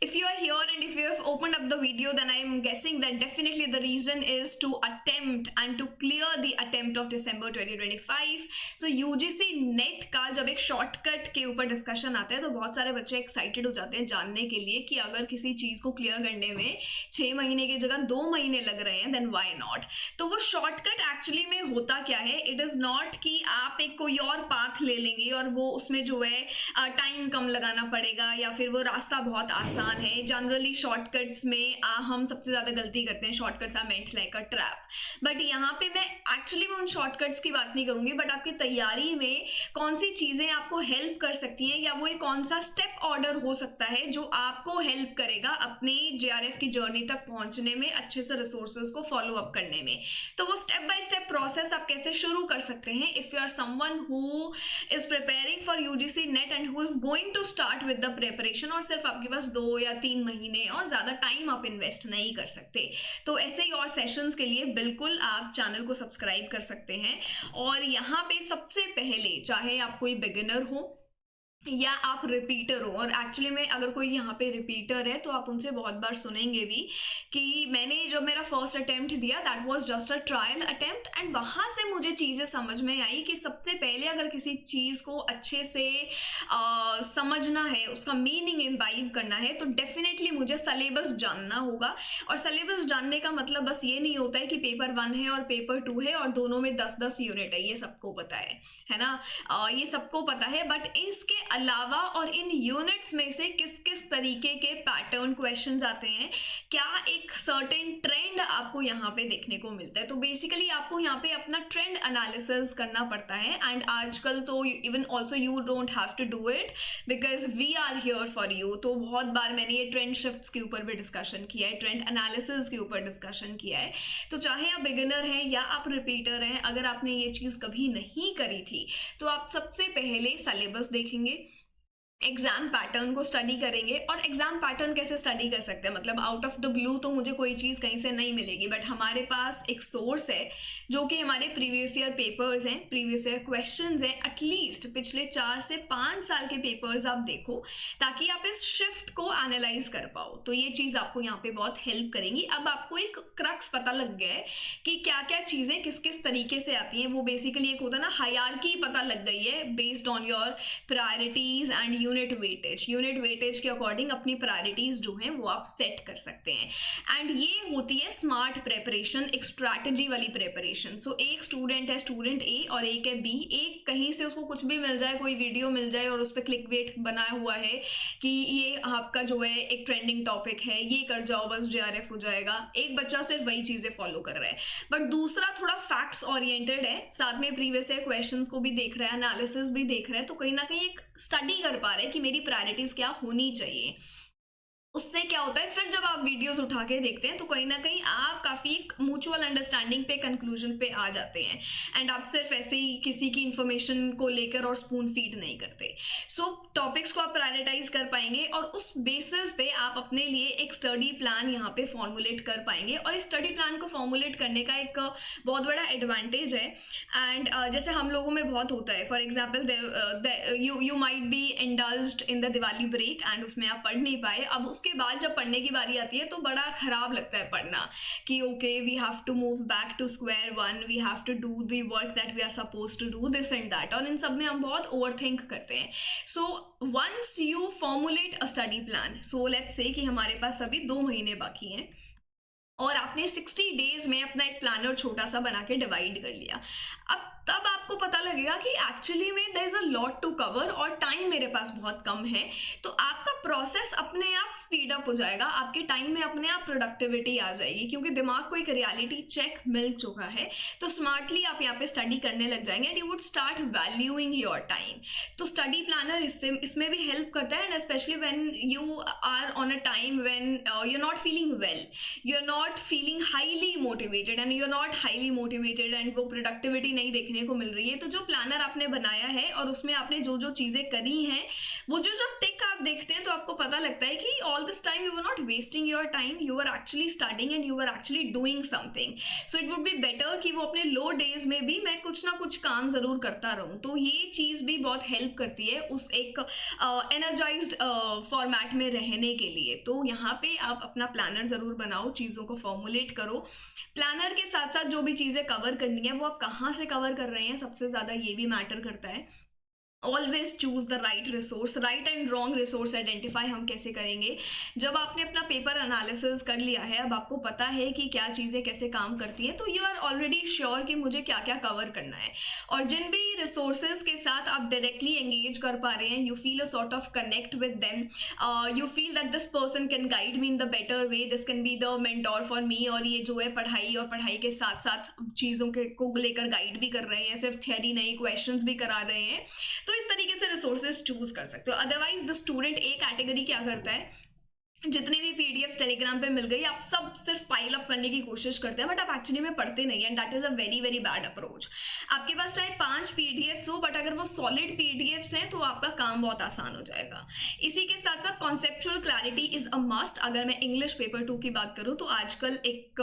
If you are here and if you have opened up the video, then I am guessing that definitely the reason is to attempt and to clear the attempt of December 2025. So UGC net का जब एक shortcut के ऊपर discussion आता है तो बहुत सारे बच्चे एक्साइटेड हो जाते हैं जानने के लिए कि अगर किसी चीज को क्लियर करने में 6 महीने की जगह 2 महीने लग रहे हैं, देन व्हाई नॉट। तो वो शॉर्टकट एक्चुअली में होता क्या है, इट इज नॉट कि आप एक कोई और पाथ ले लेंगे और वो उसमें जो है टाइम कम लगाना पड़ेगा या फिर वो रास्ता बहुत आसान है। जनरली शॉर्टकट्स में हम सबसे ज्यादा गलती करते हैं, shortcuts are meant like a trap. But यहाँ पे मैं एक्चुअली में उन शॉर्टकट्स की बात नहीं करूंगी, बट आपकी तैयारी में कौन सी चीजें आपको हेल्प कर सकती हैं या वो एक कौन सा स्टेप ऑर्डर हो सकता है जो आपको हेल्प करेगा अपने जेआरएफ की जर्नी तक पहुंचने में, अच्छे से रिसोर्सेज को फॉलो अप करने में। तो वो स्टेप बाय स्टेप प्रोसेस आप कैसे शुरू कर सकते हैं if you are someone who is preparing for UGC NET and who is going to start with the preparation, और सिर्फ आपके पास 2 या 3 महीने और ज्यादा टाइम आप इन्वेस्ट नहीं कर सकते। तो ऐसे ही और सेशंस के लिए बिल्कुल आप चैनल को सब्सक्राइब कर सकते हैं। और यहाँ पे सबसे पहले, चाहे आप कोई बिगिनर हो या आप रिपीटर हो, और एक्चुअली में अगर कोई यहाँ पे रिपीटर है तो आप उनसे बहुत बार सुनेंगे भी कि मैंने जब मेरा फर्स्ट अटेम्प्ट दिया that was just a trial attempt, and वहाँ से मुझे चीज़ें समझ में आई कि सबसे पहले अगर किसी चीज़ को अच्छे से समझना है, उसका मीनिंग इम्बाइब करना है, तो डेफिनेटली मुझे सिलेबस जानना होगा। और सिलेबस जानने का मतलब बस ये नहीं होता है कि पेपर 1 है और पेपर 2 है और दोनों में 10-10 यूनिट है, ये सबको पता है ना, ये सबको पता है। बट इसके अलावा और इन यूनिट्स में से किस किस तरीके के पैटर्न क्वेश्चंस आते हैं, क्या एक सर्टेन ट्रेंड आपको यहाँ पे देखने को मिलता है। तो बेसिकली आपको यहाँ पे अपना ट्रेंड एनालिसिस करना पड़ता है। एंड आजकल तो even also you don't have to do it because we are here for you. तो बहुत बार मैंने ये ट्रेंड शिफ्ट्स के ऊपर भी डिस्कशन किया है, ट्रेंड एनालिसिस के ऊपर डिस्कशन किया है। तो चाहे आप बिगिनर हैं या आप रिपीटर हैं, अगर आपने ये चीज़ कभी नहीं करी थी तो आप सबसे पहले सिलेबस देखेंगे, एग्जाम पैटर्न को स्टडी करेंगे। और एग्जाम पैटर्न कैसे स्टडी कर सकते हैं, मतलब आउट ऑफ द ब्लू तो मुझे कोई चीज़ कहीं से नहीं मिलेगी, बट हमारे पास एक सोर्स है जो कि हमारे प्रीवियस ईयर पेपर्स हैं, प्रीवियस ईयर क्वेश्चंस हैं। एटलीस्ट पिछले 4 से 5 साल के पेपर्स आप देखो ताकि आप इस शिफ्ट को एनालाइज कर पाओ। तो ये चीज़ आपको यहाँ पे बहुत हेल्प करेंगी। अब आपको एक क्रक्स पता लग गया है कि क्या क्या चीज़ें किस किस तरीके से आती हैं। वो बेसिकली एक होता है ना, हायरार्की पता लग गई है based on your priorities and unit weightage के अकॉर्डिंग अपनी प्रायोरिटीज जो हैं वो आप सेट कर सकते हैं। एंड ये होती है स्मार्ट प्रेपरेशन, एक स्ट्रैटेजी वाली प्रेपरेशन। सो एक स्टूडेंट है, स्टूडेंट ए, और एक है बी। एक कहीं से उसको कुछ भी मिल जाए, कोई वीडियो मिल जाए और उस पर क्लिक वेट बनाया हुआ है कि ये आपका जो है एक ट्रेंडिंग टॉपिक है, ये कर जाओ बस जेआरएफ हो जाएगा। एक बच्चा सिर्फ वही चीजें फॉलो कर रहा है, बट दूसरा थोड़ा फैक्ट्स ओरिएंटेड है, साथ में प्रीवियस ईयर क्वेश्चंस को भी देख रहा है, एनालिसिस भी देख रहा है। तो कहीं ना कहीं एक स्टडी कर पा रहे हैं कि मेरी प्रायोरिटीज क्या होनी चाहिए। उससे क्या होता है, फिर जब आप वीडियोस उठा के देखते हैं तो कहीं ना कहीं आप काफ़ी म्यूचुअल अंडरस्टैंडिंग पे, कंक्लूजन पे आ जाते हैं। एंड आप सिर्फ ऐसे ही किसी की इंफॉर्मेशन को लेकर और स्पून फीड नहीं करते। सो टॉपिक्स को आप प्रायोरिटाइज कर पाएंगे और उस बेसिस पे आप अपने लिए एक स्टडी प्लान यहाँ पे फॉर्मुलेट कर पाएंगे। और इस स्टडी प्लान को फॉर्मुलेट करने का एक बहुत बड़ा एडवांटेज है। एंड जैसे हम लोगों में बहुत होता है, for example you might be indulged in the Diwali break एंड उसमें आप पढ़ नहीं पाए। अब उसके बाद जब पढ़ने की बारी आती है तो बड़ा खराब लगता है पढ़ना कि okay we have to move back to square one, we have to do the work that we are suppose to do, this and that. और इन सब में हम बहुत ओवरथिंक करते हैं। So once you formulate a study plan, so let's say कि हमारे पास अभी 2 महीने बाकी हैं और आपने 60 डेज में अपना एक प्लानर छोटा सा बना के डिवाइड कर लिया। अब तब आपको पता लगेगा कि एक्चुअली में there is a lot to cover और टाइम मेरे पास बहुत कम है। तो आपका प्रोसेस अपने आप स्पीड अप हो जाएगा, आपके टाइम में अपने आप प्रोडक्टिविटी आ जाएगी क्योंकि दिमाग को एक रियलिटी चेक मिल चुका है। तो स्मार्टली आप यहाँ पे स्टडी करने लग जाएंगे and you would start valuing your time. तो स्टडी प्लानर इसमें भी हेल्प करता है। And specially when you are on a time when you are not feeling well, you are not feeling highly motivated and you are not highly motivated and वो productivity नहीं देखने को मिल रही है, तो जो प्लानर आपने बनाया है और उसमें आपने जो जो चीजें करी हैं, वो जो टिक आप देखते हैं तो आपको पता लगता है कि all all this time you were not wasting your time, you were actually studying and you were actually doing something. So it would be better कि वो अपने लो डेज में भी मैं कुछ ना कुछ काम ज़रूर करता रहूँ. तो ये चीज़ भी बहुत हेल्प करती है उस एक एनर्जाइज्ड फॉर्मेट में रहने के लिए. तो यहाँ पे आप अपना प्लानर ज़रूर बनाओ, चीज़ों को फॉर्मुलेट करो. प्लानर के साथ साथ जो भी चीज़ें कवर करनी है वो आप कहाँ से कवर कर रहे हैं, सबसे ज़्यादा ये भी मैटर करता है. Always choose the right resource. Right and wrong resource identify हम कैसे करेंगे? जब आपने अपना पेपर एनालिसिस कर लिया है, अब आपको पता है कि क्या चीज़ें कैसे काम करती हैं, तो यू आर ऑलरेडी श्योर कि मुझे क्या क्या कवर करना है. और जिन भी रिसोर्सेज के साथ आप डायरेक्टली एंगेज कर पा रहे हैं, you feel a sort of connect with them, you feel that this person can guide me in the better way, this can be the mentor for me. और ये जो है पढ़ाई और पढ़ाई के साथ साथ चीज़ों के को लेकर गाइड भी कर रहे हैं, सिर्फ थियरी नहीं, क्वेश्चंस भी करा रहे हैं. तो इस तरीके से रिसोर्सेज चूज कर सकते हो. Otherwise the student A category क्या करता है, जितने भी पीडीएफ टेलीग्राम पे मिल गई आप सब सिर्फ पाइल अप करने की कोशिश करते हैं, बट आप एक्चुअली में पढ़ते नहीं है. And that is a very very bad approach. आपके पास चाहे 5 पीडीएफ्स हो, बट अगर वो सॉलिड पीडीएफ्स हैं तो आपका काम बहुत आसान हो जाएगा. इसी के साथ साथ conceptual clarity is a must. अगर मैं इंग्लिश पेपर 2 की बात करूँ तो आजकल एक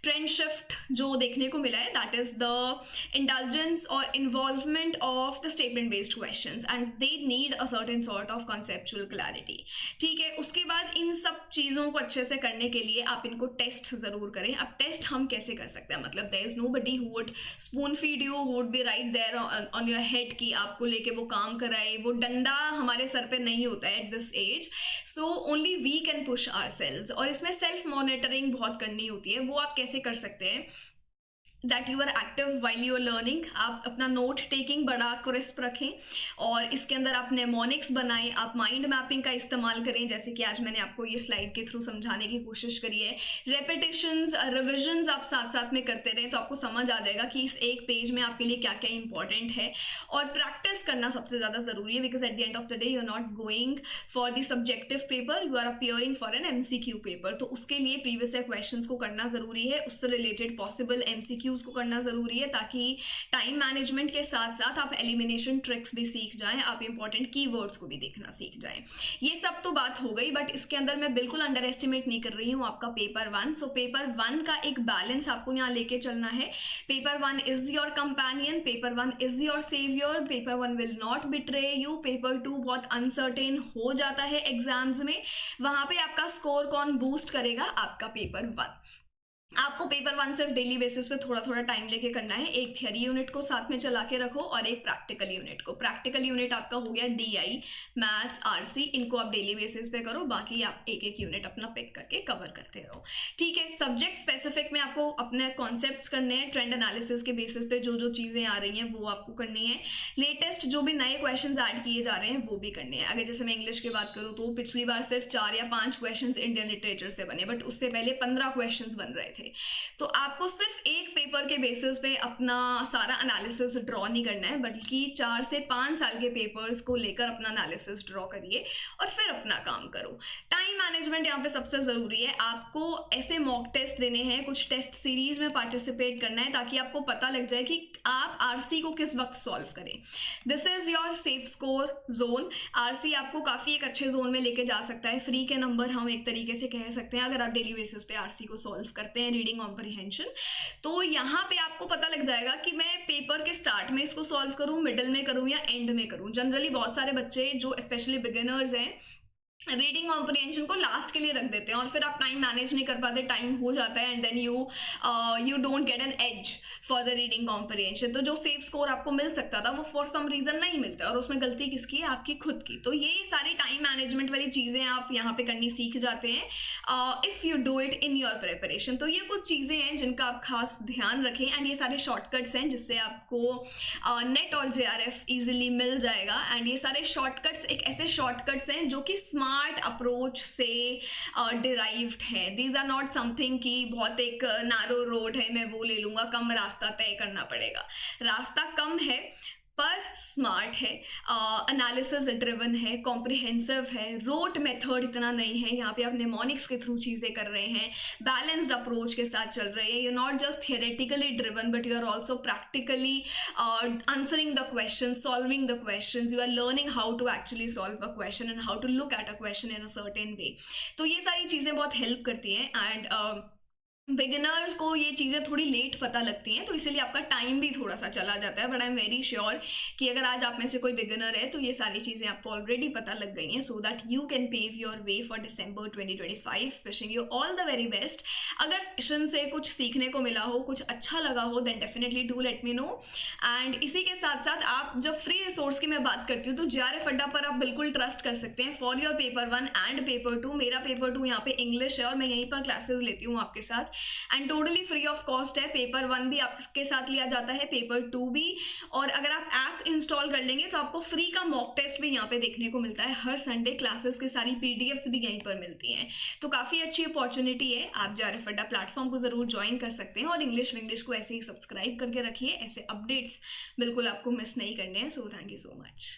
ट्रेंड शिफ्ट जो देखने को मिला है, दैट इज द इंडल्जेंस और involvement of the statement based questions, and they need a certain sort of conceptual clarity. ठीक है, उसके बाद इन सब चीज़ों को अच्छे से करने के लिए आप इनको टेस्ट ज़रूर करें. अब टेस्ट हम कैसे कर सकते हैं, मतलब there is nobody who would spoon feed you, who would be right there on your head कि आपको लेके वो काम कराए. वो डंडा हमारे सर पे नहीं होता है at this age. So only we can push ourselves. और इसमें सेल्फ मॉनिटरिंग बहुत करनी होती है. वो आप कैसे कर सकते हैं, that you are active while you are learning. आप अपना नोट टेकिंग बड़ा क्रिस्प रखें और इसके अंदर आप नेमोनिक्स बनाएं. आप माइंड मैपिंग का इस्तेमाल करें, जैसे कि आज मैंने आपको ये स्लाइड के थ्रू समझाने की कोशिश करी है. रेपिटेशंस, रिविजन्स आप साथ साथ में करते रहें तो आपको समझ आ जाएगा कि इस एक पेज में आपके लिए क्या क्या इंपॉर्टेंट है. और प्रैक्टिस करना सबसे ज़्यादा ज़रूरी है, because at the end of the day you are not going for the subjective paper, you are appearing for an MCQ paper. तो उसके लिए प्रीवियस ईयर क्वेश्चंस को करना ज़रूरी है, उससे रिलेटेड पॉसिबल MCQ को करना जरूरी है, ताकि टाइम मैनेजमेंट के साथ साथ आप एलिमिनेशन ट्रिक्स भी सीख जाएं, आप इंपॉर्टेंट कीवर्ड्स को भी देखना सीख जाएं. ये सब तो बात हो गई, बट इसके अंदर मैं बिल्कुल अंडर एस्टिमेट नहीं कर रही हूँ आपका पेपर 1. सो पेपर 1 का एक बैलेंस आपको यहाँ लेके चलना है. Paper 1 is your companion, paper 1 is your saviour, paper 1 will not betray you. Paper 2 बहुत अनसर्टेन हो जाता है एग्जाम्स में, वहां पे आपका स्कोर कौन बूस्ट करेगा, आपका पेपर 1. आपको पेपर 1 सिर्फ डेली बेसिस पे थोड़ा थोड़ा टाइम लेके करना है. एक थियरी यूनिट को साथ में चला के रखो और एक प्रैक्टिकल यूनिट को. प्रैक्टिकल यूनिट आपका हो गया DI, मैथ्स, RC, इनको आप डेली बेसिस पे करो. बाकी आप एक एक यूनिट अपना पिक करके कवर करते रहो. ठीक है, सब्जेक्ट स्पेसिफिक में आपको अपने कॉन्सेप्ट्स करने हैं. ट्रेंड एनालिसिस के बेसिस पे जो जो चीज़ें आ रही हैं वो आपको करनी है. लेटेस्ट जो भी नए क्वेश्चन ऐड किए जा रहे हैं वो भी करने हैं. अगर जैसे मैं इंग्लिश की बात करूँ तो पिछली बार सिर्फ 4 या 5 क्वेश्चन इंडियन लिटरेचर से बने, बट उससे पहले 15 क्वेश्चन बन रहे थे. तो आपको सिर्फ एक पेपर के बेसिस पे अपना सारा एनालिसिस ड्रॉ नहीं करना है, बल्कि 4 से 5 साल के पेपर्स को लेकर अपना एनालिसिस ड्रॉ करिए और फिर अपना काम करो. टाइम मैनेजमेंट यहाँ पे सबसे ज़रूरी है. आपको ऐसे मॉक टेस्ट देने हैं, कुछ टेस्ट सीरीज में पार्टिसिपेट करना है, ताकि आपको पता लग जाए कि आप RC को किस वक्त सॉल्व करें. This is your safe score zone. RC आपको काफ़ी एक अच्छे जोन में लेके जा सकता है. फ्री के नंबर हम एक तरीके से कह सकते हैं अगर आप डेली बेसिस पे RC को सॉल्व करते हैं, रीडिंग कॉम्प्रिहेंशन. तो यहाँ पे आपको पता लग जाएगा कि मैं पेपर के स्टार्ट में इसको सॉल्व करूँ, मिडिल में करूँ या एंड में करूँ. जनरली बहुत सारे बच्चे जो स्पेशली बिगिनर्स हैं रीडिंग कॉम्प्रिहेंशन को लास्ट के लिए रख देते हैं और फिर आप टाइम मैनेज नहीं कर पाते, टाइम हो जाता है and then you don't get an edge for the reading comprehension. तो जो सेफ स्कोर आपको मिल सकता था वो फॉर सम रीजन नहीं मिलता, और उसमें गलती किसकी है, आपकी खुद की. तो ये सारी टाइम मैनेजमेंट वाली चीज़ें आप यहाँ पे करनी सीख जाते हैं if you do it in your preparation. तो ये कुछ चीज़ें हैं जिनका आप खास ध्यान रखें, एंड ये सारे शॉर्टकट्स हैं जिससे आपको नेट और JRF ईजिली मिल जाएगा. एंड ये सारे शॉर्टकट्स एक ऐसे शॉर्टकट्स हैं जो कि स्मार्ट अप्रोच से डिराइव्ड है. दीज आर नॉट समथिंग कि बहुत एक नैरो रोड है, मैं वो ले लूंगा, कम रास्ता तय करना पड़ेगा. रास्ता कम है पर स्मार्ट है, एनालिसिस ड्रिवन है, कॉम्प्रिहेंसिव है, रोट मेथड इतना नहीं है, यहाँ पे आप निमोनिक्स के थ्रू चीज़ें कर रहे हैं, बैलेंस्ड अप्रोच के साथ चल रहे हैं, you not just theoretically driven but you are also practically answering the questions, solving the questions, you are learning how to actually solve a question and how to look at a question in a certain way. तो ये सारी चीज़ें बहुत help करती हैं and beginners को ये चीज़ें थोड़ी लेट पता लगती हैं, तो इसीलिए आपका टाइम भी थोड़ा सा चला जाता है, but I am very sure कि अगर आज आप में से कोई बिगिनर है तो ये सारी चीज़ें आपको ऑलरेडी पता लग गई हैं, so that you can pave your way for December 2025. Wishing you all the very best. अगर सेशन से कुछ सीखने को मिला हो, कुछ अच्छा लगा हो, then definitely do let me know. And इसी के साथ साथ आप जब फ्री रिसोर्स की मैं बात करती हूँ तो JRF अड्डा पर आप बिल्कुल ट्रस्ट कर सकते हैं for your paper 1 and paper 2. मेरा पेपर 2 यहाँ पे इंग्लिश है और मैं यहीं पर क्लासेस लेती हूँ आपके साथ, and totally free of cost है. पेपर 1 भी आपके साथ लिया जाता है, पेपर 2 भी, और अगर आप ऐप इंस्टॉल कर लेंगे तो आपको फ्री का मॉक टेस्ट भी यहाँ पे देखने को मिलता है. हर संडे क्लासेस की सारी PDFs भी यहीं पर मिलती हैं, तो काफ़ी अच्छी अपॉर्चुनिटी है. आप JRF अड्डा प्लेटफॉर्म को ज़रूर ज्वाइन कर सकते हैं और इंग्लिश को ऐसे ही सब्सक्राइब करके रखिए. ऐसे अपडेट्स बिल्कुल आपको मिस नहीं करने हैं. So thank you so much.